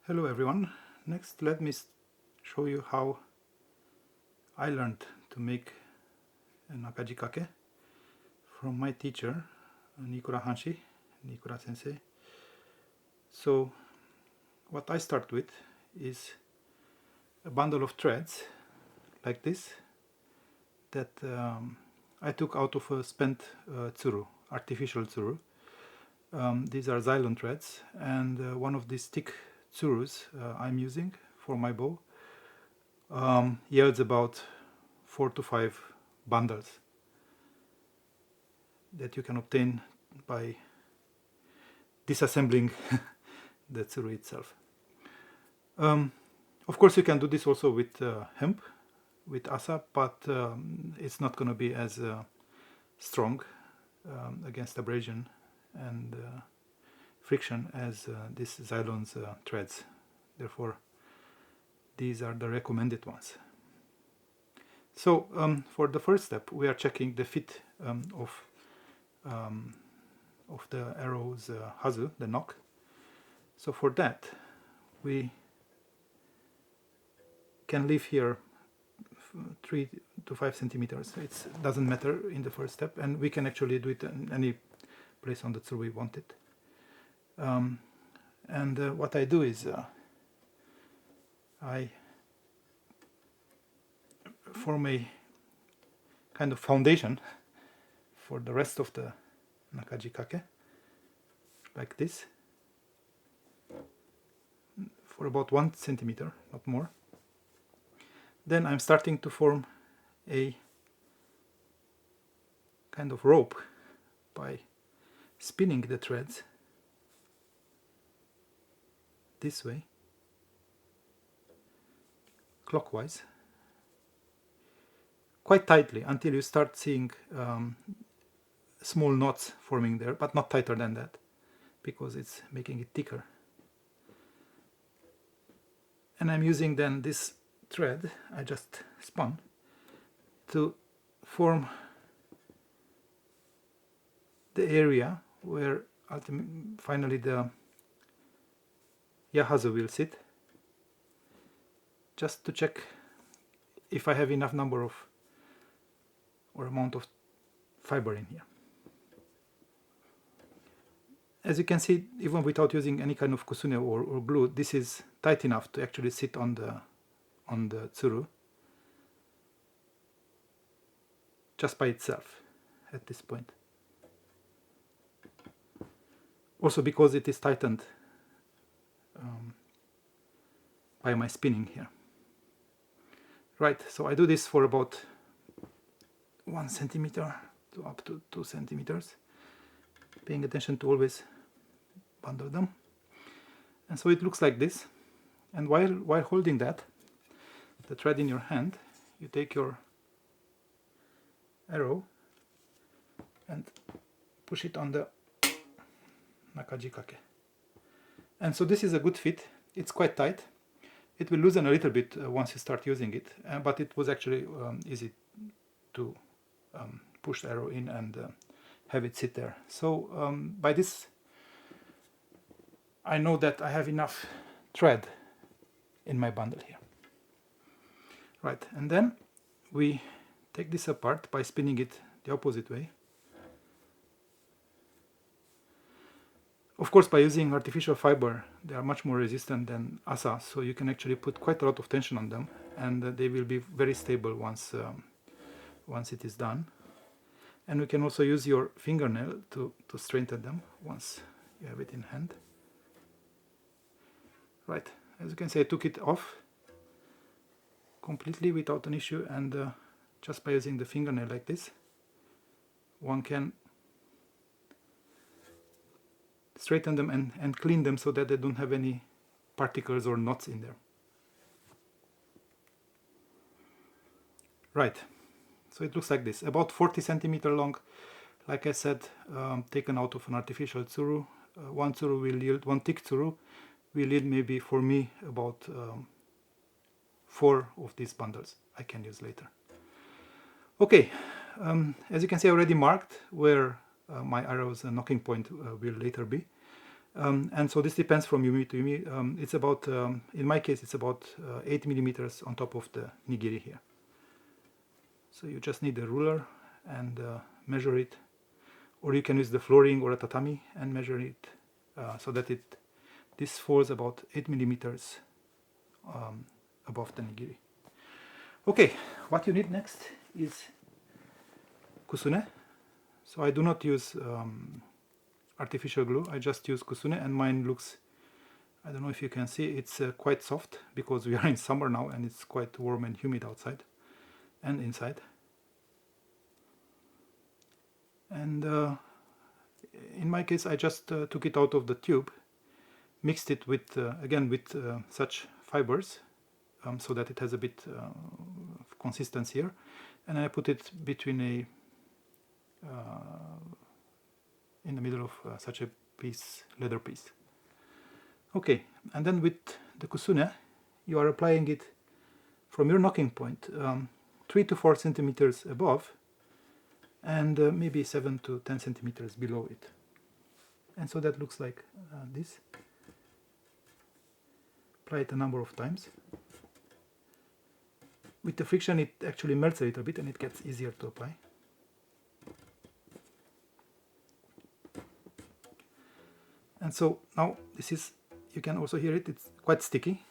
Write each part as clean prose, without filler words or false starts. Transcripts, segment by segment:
Hello everyone. Next let me show you how I learned to make a nakajikake from my teacher Nikura Hanshi, Nikura sensei. So what I start with is a bundle of threads like this that I took out of a spent tsuru, artificial tsuru. These are Xylon threads, and one of these thick tsurus I'm using for my bow yields about 4 to 5 bundles that you can obtain by disassembling the tsuru itself. Of course you can do this also with hemp, with asa, but it's not going to be as strong against abrasion and friction as this Xylon's threads. Therefore these are the recommended ones. So for the first step we are checking the fit of the arrow's hazu, the nock. So for that we can leave here 3 to 5 centimeters. It doesn't matter in the first step, and we can actually do it in any place on the tsuru we want it. What I do is I form a kind of foundation for the rest of the nakajikake like this for about 1 centimeter, not more. Then I'm starting to form a kind of rope by spinning the threads this way, clockwise, quite tightly until you start seeing small knots forming there, but not tighter than that because it's making it thicker. And I'm using then this thread I just spun to form the area where finally the yahazu will sit, just to check if I have enough number of or amount of fiber in here. As you can see, even without using any kind of kusune or glue, this is tight enough to actually sit on the tsuru just by itself at this point. Also because it is tightened by my spinning here. Right, so I do this for about 1 centimeter to up to 2 centimeters, paying attention to always bundle them. And so it looks like this. And while holding that, the thread in your hand, you take your arrow and push it on the nakajikake. And so this is a good fit. It's quite tight. It will loosen a little bit once you start using it, but it was actually easy to push the arrow in and have it sit there. So by this I know that I have enough thread in my bundle here. Right, and then we take this apart by spinning it the opposite way. Of course, by using artificial fiber, they are much more resistant than asa, so you can actually put quite a lot of tension on them, and they will be very stable once it is done. And we can also use your fingernail to straighten them once you have it in hand. Right, as you can see, I took it off completely without an issue, and just by using the fingernail like this, one can straighten them and clean them so that they don't have any particles or knots in there. Right, so it looks like this, about 40 centimeter long, like I said, taken out of an artificial tsuru. One tsuru will yield, one thick tsuru will yield maybe for me about 4 of these bundles I can use later. Okay, as you can see, I already marked where my arrow's knocking point will later be, And so this depends from yumi to yumi. It's about, in my case, it's about 8 millimeters on top of the nigiri here. So you just need a ruler and measure it, or you can use the flooring or a tatami and measure it so that this falls about 8 millimeters above the nigiri. Okay, what you need next is kusune. So I do not use artificial glue, I just use kusune, and mine looks, I don't know if you can see, it's quite soft because we are in summer now and it's quite warm and humid outside and inside. And in my case I just took it out of the tube, mixed it with again with such fibers so that it has a bit of consistency here, and I put it between a in the middle of such a piece, leather piece. Okay, and then with the kusune you are applying it from your knocking point 3 to 4 centimeters above and maybe 7 to 10 centimeters below it. And so that looks like this. Apply it a number of times. With the friction it actually melts a little bit and it gets easier to apply. And so now this is, you can also hear it, it's quite sticky.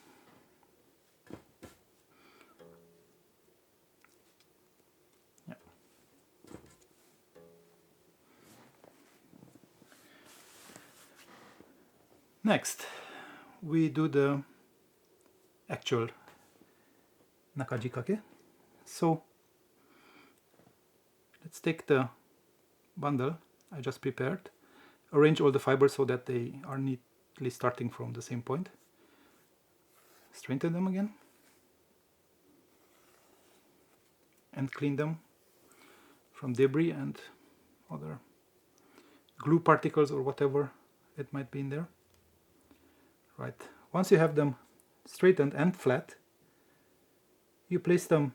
Yeah. Next, we do the actual nakajikake. So let's take the bundle I just prepared, arrange all the fibers so that they are neatly starting from the same point, straighten them again and clean them from debris and other glue particles or whatever it might be in there. Right, once you have them straightened and flat, you place them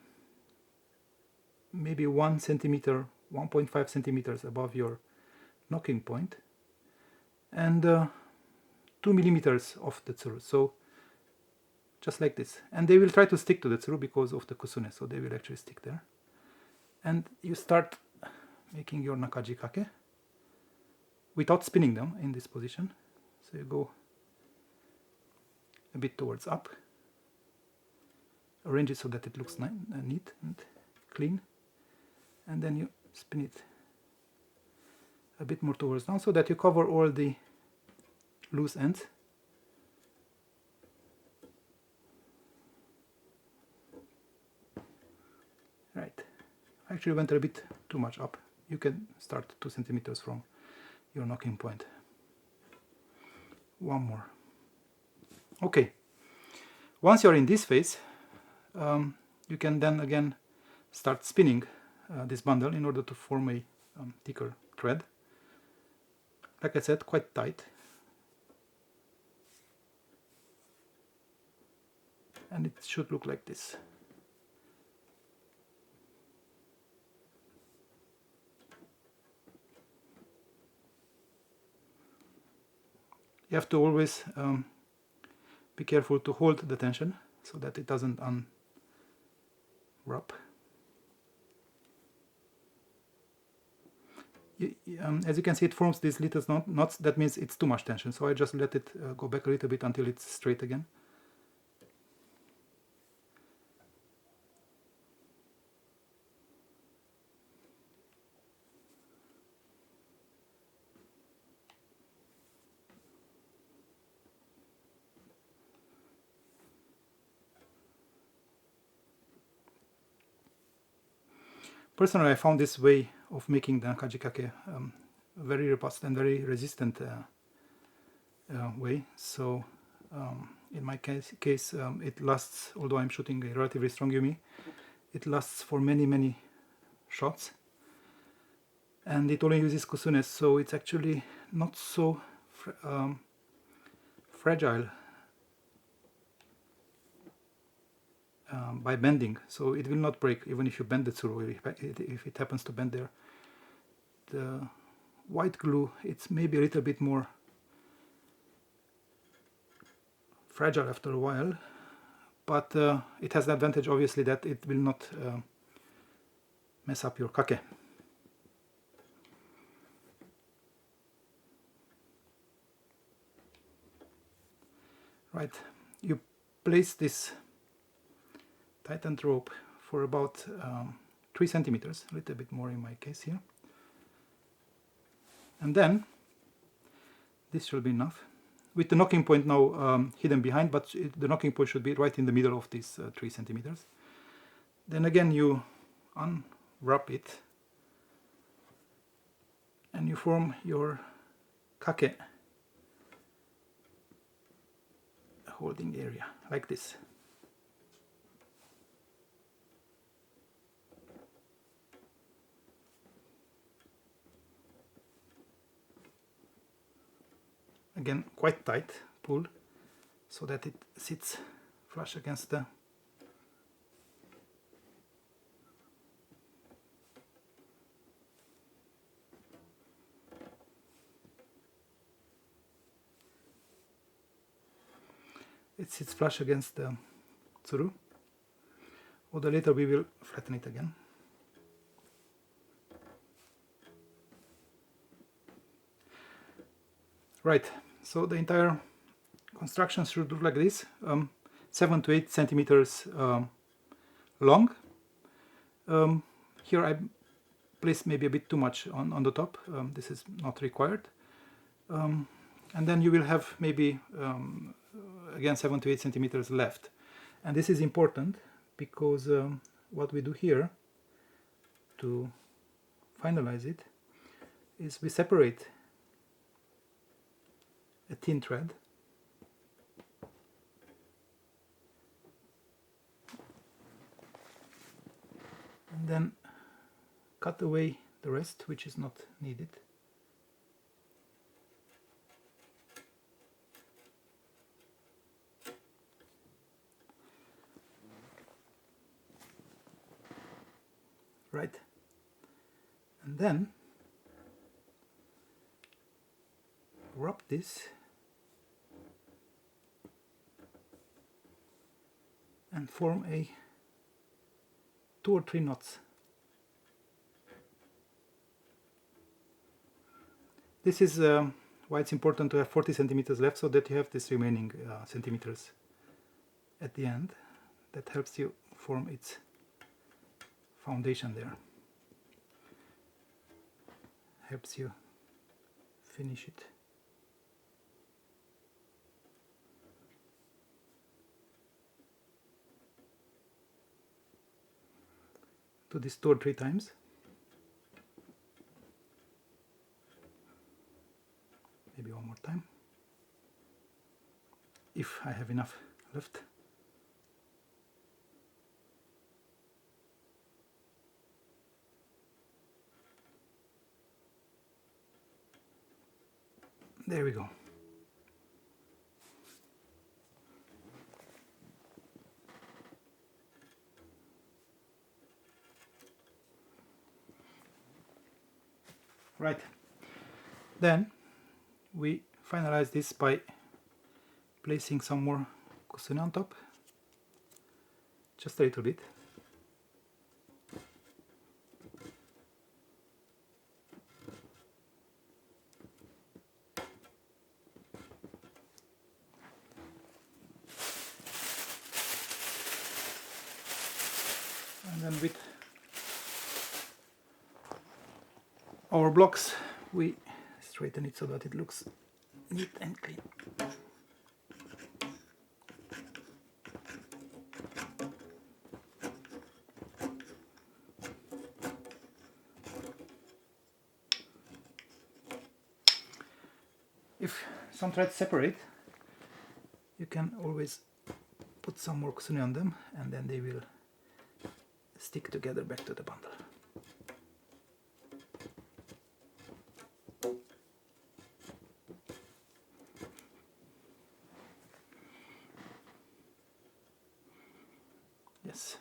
maybe 1 centimeter, 1.5 centimeters above your knocking point and 2 millimeters off the tsuru, so just like this. And they will try to stick to the tsuru because of the kusune, so they will actually stick there. And you start making your nakajikake without spinning them in this position. So you go a bit towards up, arrange it so that it looks neat and clean, and then you spin it a bit more towards down so that you cover all the loose ends. Right, I actually went a bit too much up. You can start 2 centimeters from your knocking point. One more. Okay, once you're in this phase, you can then again start spinning this bundle in order to form a thicker thread. Like I said, quite tight. And it should look like this. You have to always be careful to hold the tension so that it doesn't unwrap. As you can see, it forms these little knots. That means it's too much tension, so I just let it go back a little bit until it's straight again. Personally, I found this way of making the nakajikake very robust and very resistant way. So in my case it lasts, although I'm shooting a relatively strong yumi, it lasts for many shots, and it only uses kusune, so it's actually not so fragile by bending, so it will not break even if you bend the tsuru, if it happens to bend there. The white glue, it's maybe a little bit more fragile after a while, but it has the advantage obviously that it will not mess up your kake. Right, you place this tightened rope for about 3 centimeters, a little bit more in my case here, and then this should be enough, with the knocking point now hidden behind, but the knocking point should be right in the middle of these 3 centimeters. Then again you unwrap it and you form your kake holding area like this. Again, quite tight pull so that it sits flush against the tsuru, or later we will flatten it again. Right, so the entire construction should look like this, 7 to 8 centimeters long. Here I placed maybe a bit too much on the top, this is not required. And then you will have maybe again 7 to 8 centimeters left, and this is important because what we do here to finalize it is we separate a thin thread and then cut away the rest which is not needed. Right, and then wrap this and form 2 or 3 knots. This is why it's important to have 40 centimeters left, so that you have this remaining centimeters at the end. That helps you form its foundation there. Helps you finish it. Do this 2 or 3 times. Maybe one more time, if I have enough left. There we go. Right, then we finalize this by placing some more kusune on top, just a little bit. And then with our blocks we straighten it so that it looks neat and clean. If some threads separate, you can always put some more kusune on them and then they will stick together back to the bundle. Yes.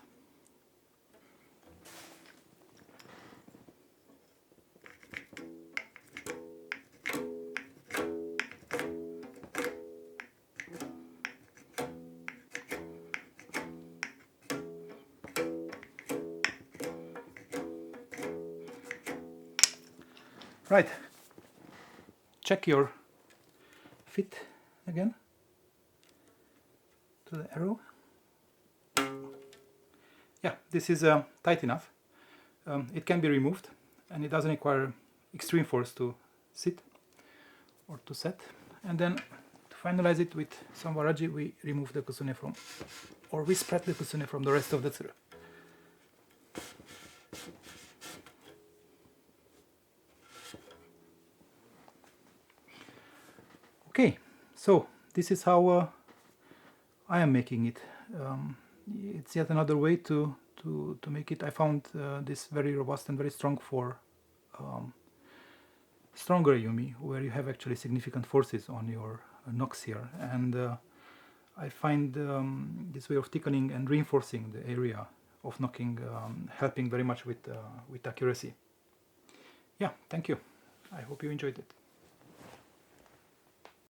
Right, check your fit again to the arrow. Yeah, this is tight enough. It can be removed, and it doesn't require extreme force to sit or to set. And then to finalize it with some waraji, we remove the kusune from, or we spread the kusune from the rest of the tsuru. Okay, so this is how I am making it. It's yet another way to make it. I found this very robust and very strong for stronger yumi, where you have actually significant forces on your knocks here, and I find this way of thickening and reinforcing the area of knocking helping very much with accuracy. Yeah, thank you. I hope you enjoyed it.